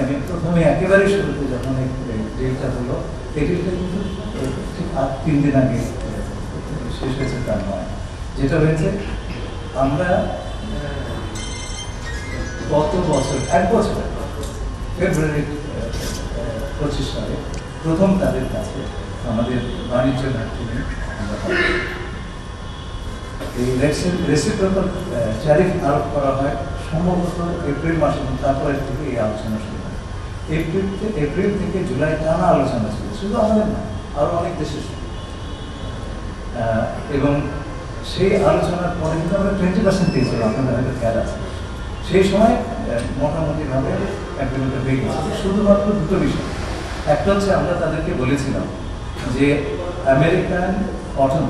আমি প্রথমে একেবারে শুরুতে যখন ডিলটা হলো, এই ডিলটা কিন্তু ঠিক 3 দিন আগে শেষ হয়েছে তা নয়। যেটা হয়েছে, আমরা গত বছর 1 বছর ফেব্রুয়ারি 25 সালে প্রথম তাদের কাছে আমাদের বাণিজ্য ঘাটতি আমরা এই রেসিপ্রোকাল ট্যারিফ আরোপ করা হয় সম্ভবত এপ্রিল মাসে, তারপরে থেকে এই আলোচনা শুরু হয়। এপ্রিল থেকে জুলাই টানা আলোচনা ছিল, শুধু আমাদের না, আরো অনেক দেশের সঙ্গে। এবং সেই আলোচনার পরে কিন্তু আমরা 20% পেয়েছিলাম, আপনাদের হয়তো খেয়াল আছে। সেই সময় মোটামুটিভাবে এগ্রিমেন্টটা হয়ে গেছে। শুধুমাত্র দুটো বিষয়, একটা হচ্ছে আমরা তাদেরকে বলেছিলাম যে আমেরিকান কটন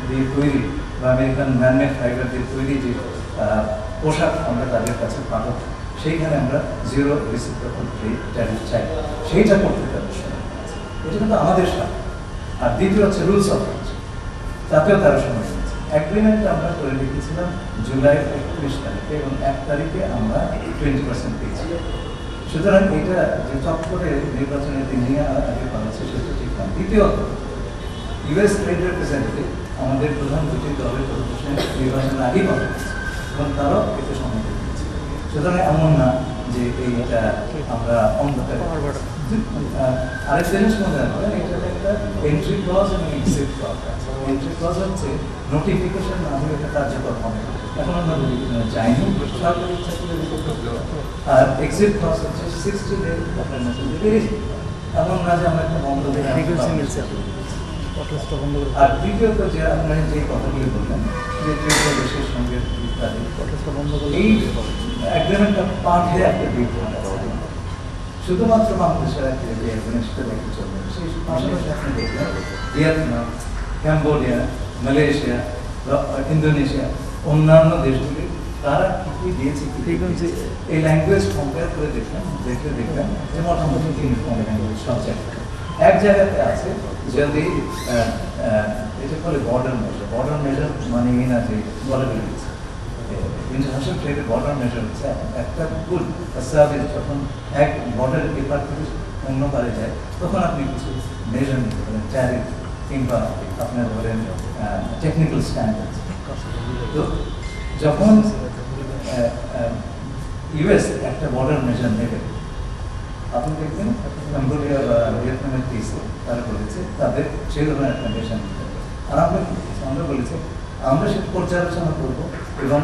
দিয়ে তৈরি বা আমেরিকান ম্যানমেড ফাইবার দিয়ে তৈরি যে পোশাক আমরা তাদের কাছে পাঠাবো, সেইখানে আমরা জিরো রেসিপ্রোকাল ট্যারিফ চাই, সেইটা করতে তাদের সময় আছে। এটা কিন্তু আমাদের সাথে। আর দ্বিতীয় হচ্ছে রুলস অফ কান্ট্রি, তাতেও তারা সময় নিয়েছে। এগ্রিমেন্টটা আমরা করে রেখেছিলাম জুলাই 31 তারিখে এবং 1 তারিখে আমরা 20% পেয়েছি। সুতরাং এটা যে চট করে নির্বাচনের দিন নিয়ে আগে পালাচ্ছে সেটা ঠিক না। দ্বিতীয়ত, ইউএস ট্রেড রিপ্রেজেন্টেটিভ আমাদের প্রধান দুটি দলের নির্বাচনের আগেই কথা বলছে এবং তারাও এতে সম্মতি দিয়েছে। সুতরাং এমন না যে এইটা আমরা অন্ধকারে। আরেক জিনিস মনে রাখবেন, এটাতে একটা এন্ট্রি ক্লজ এবং এক্সিট ক্লজ আছে। এন্ট্রি ক্লজ হচ্ছে নোটিফিকেশন না হলে এটা কার্যকর হবে, এখন আমরা যাইনি, সরকার ইচ্ছা করে দিতে। আর এক্সিট ক্লজ হচ্ছে 60 ডে আপনার মেসেজ বেরিয়ে এমন না যে আমরা একটা বন্ধ দিয়ে। আর দ্বিতীয়ত যে আপনার যে কথাগুলি বললেন যে দেশের সঙ্গে এই এগ্রিমেন্টটা পাঠে একটা বিভ্রাট আছে। শুধুমাত্র বাংলাদেশের একটা যে এগ্রিমেন্ট সেটা দেখে চলবে, সেই পাশাপাশি আপনি দেখবেন ভিয়েতনাম, ক্যাম্বোডিয়া, মালয়েশিয়া, ইন্দোনেশিয়া, অন্যান্য দেশগুলি তারা কি দিয়েছে, এই ল্যাঙ্গুয়েজ কম্পেয়ার করে দেখবেন যে মোটামুটি ইউনিফর্ম ল্যাঙ্গুয়েজ সব জায়গায়। এক জায়গাতে আছে যদি এটা বলে বর্ডার মেজার মানে এই না যে বলে বেরিয়েছে ইন্টারন্যাশনাল ট্রেডের বর্ডার মেজার হচ্ছে একটা গুড সার্ভিস যখন এক বর্ডার এপার থেকে অন্য পারে যায় তখন আপনি কিছু মেজার নিতে পারেন, ট্যারিফ কিংবা আপনার ধরেন টেকনিক্যাল স্ট্যান্ডার্ড। তো যখন ইউএস একটা বর্ডার মেজার নেবে, আপনি দেখবেন ক্যাম্বোডিয়া বা ভিয়েতনামের কেসে তারা বলেছে তাদের সেই ধরনের একটা মেশন নিতে হবে। আর আমরা বলেছি আমরা সেটা পর্যালোচনা করব এবং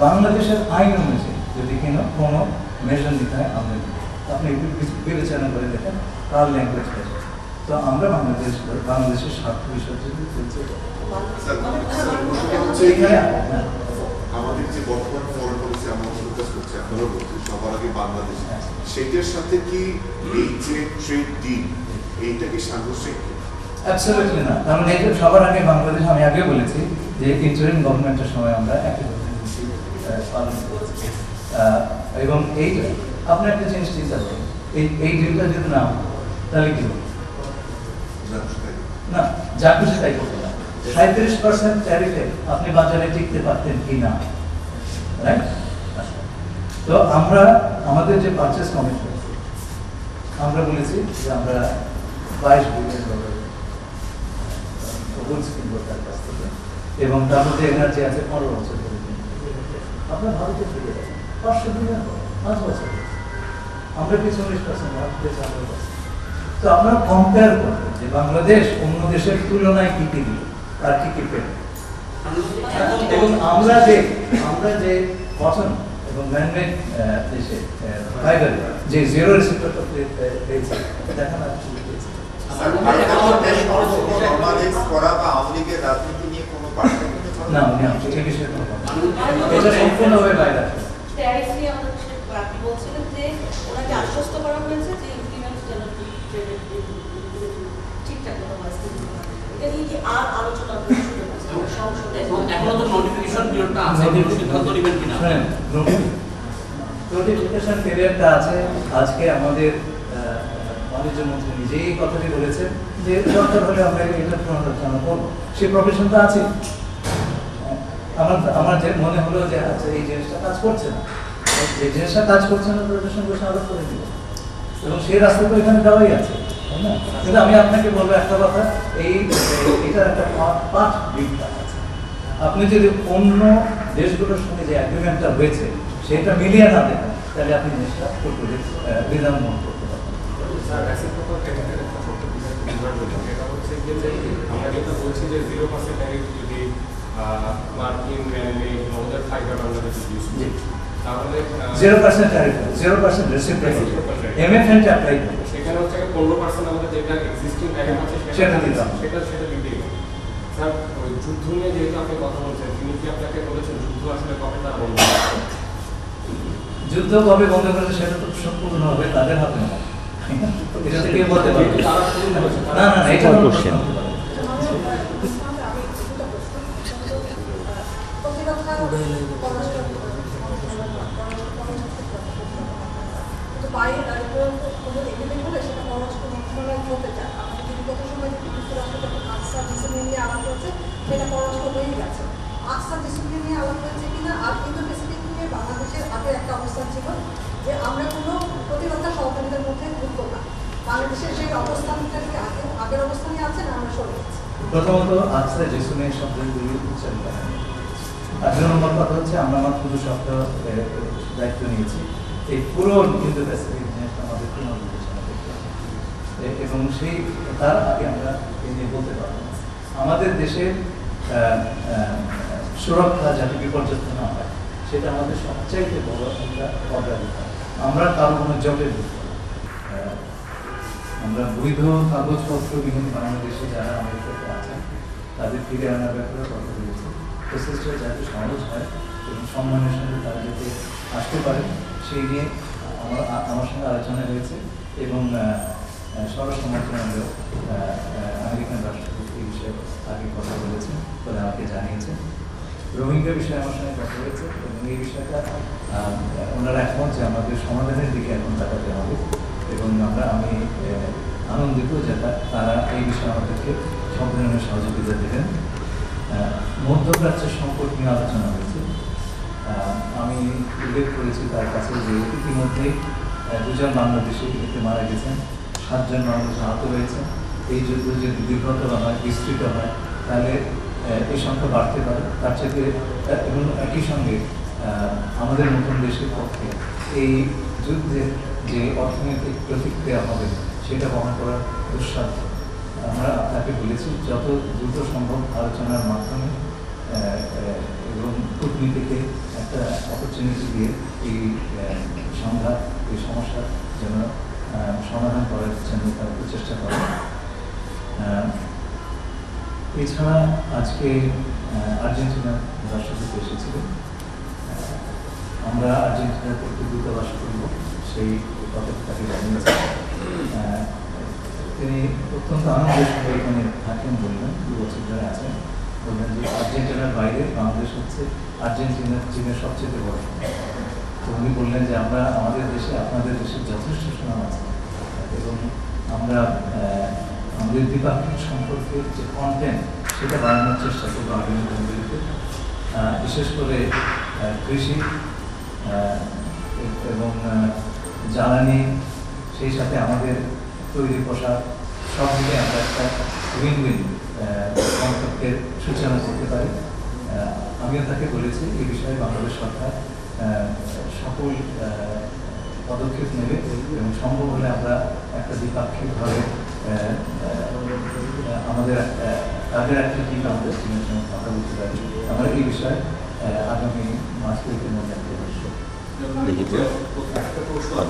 বাংলাদেশের আইন অনুযায়ী যদি কোনো মেশন নিতে হয় আমরা আপনি বিবেচনা করে দেখেন কার ল্যাঙ্গুয়েজ আছে। তো আমরা বাংলাদেশের স্বার্থ বিষয় যদি চলছে আমাদের যে বর্তমান ফরেন পলিসি আমরা ফোকাস করছি, আপনারা বলছি সবার আগে বাংলাদেশ, সেটার সাথে কি এই যে ট্রেড ডিল এইটা কি সাংঘর্ষিক? অ্যাবসলিউটলি না। কারণ এটা সবার আগে বাংলাদেশ, আমি আগে বলেছি যে ইন্টারিম গভর্নমেন্টের সময় আমরা একই পালন করেছি। এবং এইটা আপনি একটা জিনিস চিন্তা করেন, এই ডিলটা যদি না হতো তাহলে কি হতো? না, যা খুশি তাই করতে না। 37% ট্যারিফে আপনি বাজারে টিকতে পারতেন কি না, রাইট? তো আমরা আমাদের যে পারচেস কমিটমেন্ট আমরা বলেছি যে আমরা $22 বিলিয়ন গুডস কিনবো তার কাছ থেকে এবং তার মধ্যে এনার্জি আছে 15 বছর ধরে। আপনার ভারতে ফিরে যাবেন 500 বিলিয়ন 5 বছর, আমরা কি 40% লাভ পেয়েছি আমাদের কাছে। তো আপনারা কম্পেয়ার করবেন যে বাংলাদেশ অন্য দেশের তুলনায় কি কি দিল আর কি কি পেল। এবং আমরা যে কটন এবং ম্যানমেড দেশে ফাইবার যে জিরো রেসিপ্রোকাল পেয়েছে দেখা না এটা সম্পূর্ণভাবে বাইরে আছে। নোটিফিকেশন পিরিয়ডটা আছে। আজকে আমাদের বাণিজ্য মন্ত্রী নিজেই কথাটি বলেছেন যে দরকার হলে আমরা এটা পুনরালোচনা করবো, সেই প্রফেশন তো আছে। আমার যে মনে হলো যে আচ্ছা এই জিনিসটা কাজ করছে না, যে জিনিসটা কাজ করছে না তাদের সঙ্গে বসে আলাপ করে দিব, এবং সেই রাস্তা তো এখানে দেওয়াই আছে, তাই না? কিন্তু আমি আপনাকে বলবো একটা কথা, এটার একটা পাঁচ দিকটা আছে। আপনি যদি অন্য দেশগুলোর সঙ্গে যে অ্যাগ্রিমেন্টটা হয়েছে সেটা মিলিয়ে না দেখেন, তাহলে আপনি জিনিসটা পুরোপুরি বিধান মন করতে পারবেন। স্যার রেসিপ্রোকাল ট্যারিফের একটা ছোট্ট বিষয় বলি, এটা হচ্ছে যে আমরা যেটা বলছি যে 0% ট্যারিফ যদি মার্কিন ম্যানমেড ওদের ফাইবার বাংলাদেশে ইউজ করি, তাহলে 0% ট্যারিফ, 0% রেসিপ্রোকাল, এমএফএনটা অ্যাপ্লাই করবে। সেখানে হচ্ছে 15% আমাদের যেটা এক্সিস্টিং ট্যারিফ আছে সেটা দিতে হবে। সেটা দিতেই হবে। স্যার ওই যুদ্ধ নিয়ে যেহেতু আপনি কথা বলছেন, তিনি কি আপনাকে বলেছেন যুদ্ধ আসলে কবে তারা বন্ধ করবে? যুদ্ধ কবে বন্ধ করেছে সেটা তো সম্পূর্ণ হবে তাদের হাতে না, এটা তো কেউ বলতে পারবে না। তারা শুরু করেছে, না না, এটা কোনো প্রশ্ন কোশ্চেন। হতে পারে না। বাংলাদেশের আগে একটা অবস্থান ছিল যে আমরা কোনো প্রতিরক্ষা সহযোগিতার মধ্যে ঢুকবো না। বাংলাদেশের সেই অবস্থানটাকে আগের অবস্থানে আছে না, আমরা সরে গেছি। প্রথমত আকসা জেসুনের শব্দগুলি উচ্চারিত হয়। আর 2 নম্বর কথা হচ্ছে আমরা মাত্র 2 সপ্তাহ দায়িত্ব নিয়েছি, এই পুরো ইন্দো প্যাসিফিক জিনিসটা আমাদের পুনর্বিবেচনা করতে হবে, এবং সেই তার আগে আমরা এ নিয়ে বলতে পারবো না। আমাদের দেশের সুরক্ষা যাতে বিপর্যস্ত না হয় সেটা আমাদের সবচাইতে বড় একটা অগ্রাধিকার। আমরা কারো কোনো জবে ঢুকবো না। আমরা বৈধ কাগজপত্রবিহীন বাংলাদেশে যারা আমেরিকাতে আছেন তাদের ফিরে আনার ব্যাপারে কথা বলেছে। প্রসেসটা যাতে সহজ হয় এবং সম্মানের সঙ্গে তারা যাতে আসতে পারে সেই নিয়ে আমার সঙ্গে আলোচনা হয়েছে, এবং স্বরাষ্ট্র মন্ত্রণালয় আমেরিকান রাষ্ট্রপতি এই বিষয়ে আগে কথা বলেছেন বলে আমাকে জানিয়েছেন। রোহিঙ্গা বিষয়ে আমার সঙ্গে কথা হয়েছে এবং এই বিষয়টা ওনারা একমত যে আমাদের সমাধানের দিকে এখন তাকাতে হবে, এবং আমি আনন্দিত যে তারা এই বিষয়ে আমাদেরকে সব ধরনের সহযোগিতা দেবেন। মধ্যপ্রাচ্যের সংকট নিয়ে আলোচনা হয়েছে। আমি উল্লেখ করেছি তার কাছে যে ইতিমধ্যেই 2 জন বাংলাদেশি এতে মারা গেছেন, 7 জন বাংলাদেশ আহত হয়েছেন। এই যুদ্ধ যদি দীর্ঘতর হয়, বিস্তৃত হয়, তাহলে এই সংখ্যা বাড়তে পারে। তার সাথে এবং একই সঙ্গে আমাদের নতুন দেশের পক্ষে এই যুদ্ধের যে অর্থনৈতিক প্রতিক্রিয়া হবে সেটা বহন করার দুঃসাধ্য। আমরা তাকে বলেছি যত দ্রুত সম্ভব আলোচনার মাধ্যমে এবং কূটনীতিকে একটা অপরচুনিটি দিয়ে এই সংঘাত, এই সমস্যার যেন সমাধান করার জন্য তার প্রচেষ্টা করে। এছাড়া আজকে আর্জেন্টিনার রাষ্ট্রপতি এসেছিলেন। আমরা আর্জেন্টিনার একটি দূতাবাস করব সেই কথা তাকে জানিয়েছি। তিনি অত্যন্ত আনন্দের সঙ্গে এখানে থাকেন বললেন, 2 বছর ধরে আছেন। বললেন যে আর্জেন্টিনার বাইরে বাংলাদেশ হচ্ছে আর্জেন্টিনার চীনের সবচেয়ে বড় শক্তি। তো উনি বললেন যে আমরা আমাদের দেশে আপনাদের দেশের যথেষ্ট সুনাম আছে, এবং আমরা আমাদের দ্বিপাক্ষিক সম্পর্কের যে কন্টেন্ট সেটা বাড়ানোর চেষ্টা করবো আগামী দিনগুলিতে, বিশেষ করে কৃষি এবং জ্বালানি, সেই সাথে আমাদের তৈরি পোশাক, সব মিলে আমরা একটা উইন উইন সম্পর্কের সূচনা করতে পারি। আমিও তাকে বলেছি এই বিষয়ে বাংলাদেশ সরকার সকল পদক্ষেপ নেবে এবং সম্ভব হলে আমরা একটা দ্বিপাক্ষিকভাবে আমাদের তাদের একটা টিম আমাদের টিমের সঙ্গে কথা বলতে পারি। আমরা এই বিষয়ে আগামী মাসগুলির মধ্যে দেখি তো প্রথম পড়াশোনা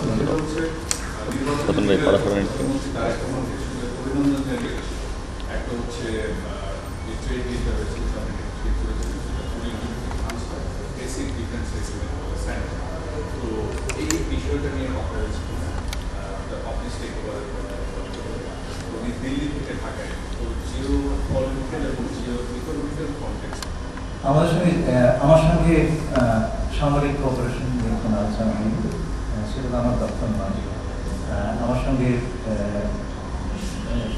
অভিনন্দন জানিয়ে একটা হচ্ছে বেসিক ডিফেন্স তো এই বিষয়টা নিয়ে কথা হয়েছে অফিস থেকে উনি দিল্লি থেকে ঢাকায় তো জিও পলিটিক্যাল এবং জিও ইকোনমিক্যাল কন্টেক্সট আমার সঙ্গে সামরিক কোঅপারেশন নিয়ে কোনো আলোচনা হয়নি, সেটা তো আমার দপ্তর নয়। আমার সঙ্গে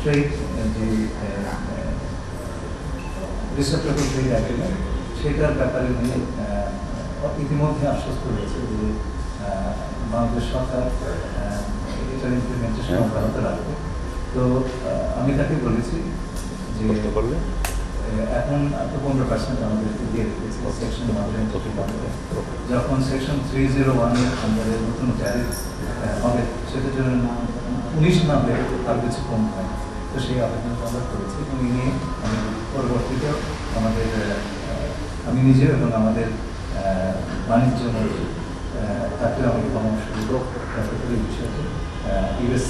ট্রেড যে রিসেপ্টেবল ট্রেড অ্যাগ্রিমেন্ট সেটার ব্যাপারে উনি ইতিমধ্যে আশ্বস্ত হয়েছে যে বাংলাদেশ সরকার এটার ইমপ্লিমেন্টেশন অব্যাহত রাখবে। তো আমি তাকে বলেছি যে প্রশ্ন করলে এখন তো 15% আমাদেরকে দিয়ে রেখেছে সেকশন 1 যখন সেকশন 301 আমাদের নতুন ট্যারিফ হবে সেটার জন্য 19 নামে তার কিছু কম হয়। তো সেই আবেদন আমরা করেছি এবং এই নিয়ে আমি পরবর্তীতে আমাদের আমি নিজে এবং আমাদের বাণিজ্য মন্ত্রী তাকে আমি পরামর্শ দিব এই বিষয়টি ইউএস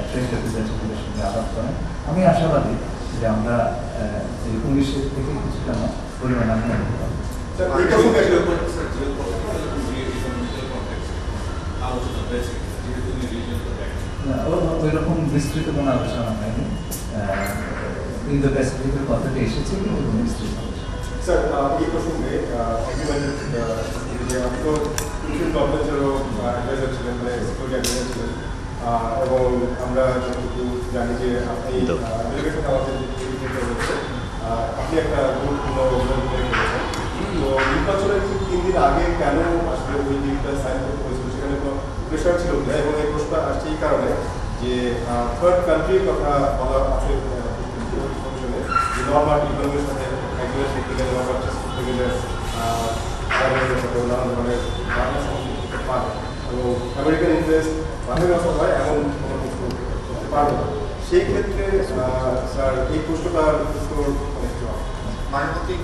ট্রেড রিপ্রেজেন্টেটিভের সঙ্গে আলাপ করেন। আমি আশাবাদী যে আমরা এই 19 থেকে কিছুটা পরিমাণ আনতে পারব। Sir, এই প্রসঙ্গে ওই রকম বিস্তৃত কোনো আলোচনা হয়নি, ইন্দো প্যাসিফিকের কথাটি এসেছে কিন্তু কোনো বিস্তৃত আলোচনা। স্যার এই প্রসঙ্গে যে আপনি তো ইউনিয়ন গভর্নমেন্টেরও অ্যাডভাইজার ছিলেন, মানে সিকিউরিটি অ্যাডভাইজার ছিলেন, এবং আমরা যতটুকু জানি যে আপনি ডেলিগেশন আমাদের যে রয়েছে আপনি একটা গুরুত্বপূর্ণ অবদান রেখেছেন। তো নির্বাচনের ঠিক 3 দিন আগে কেন আসলে ওই ডিলটা সাইন করতে হয়েছিল, সেখানে কোনো প্রেশার ছিল কিনা? এবং এই প্রশ্নটা আসছে এই কারণে যে থার্ড কান্ট্রির কথা বলা আছে কমিশনে, যে নর্মাল ইকোনমির সাথে একজনের করতে গেলে নর্মাল চাষ করতে গেলে নানান ধরনের বাংলা সংযুক্ত করতে পারে এবং আমেরিকান ইন্টারেস্ট বাধাগ্রস্ত হয় এমন কোনো কিছু করতে পারবে না। সেই ক্ষেত্রে স্যার এই প্রশ্নটার উত্তর অনেক মানবতিক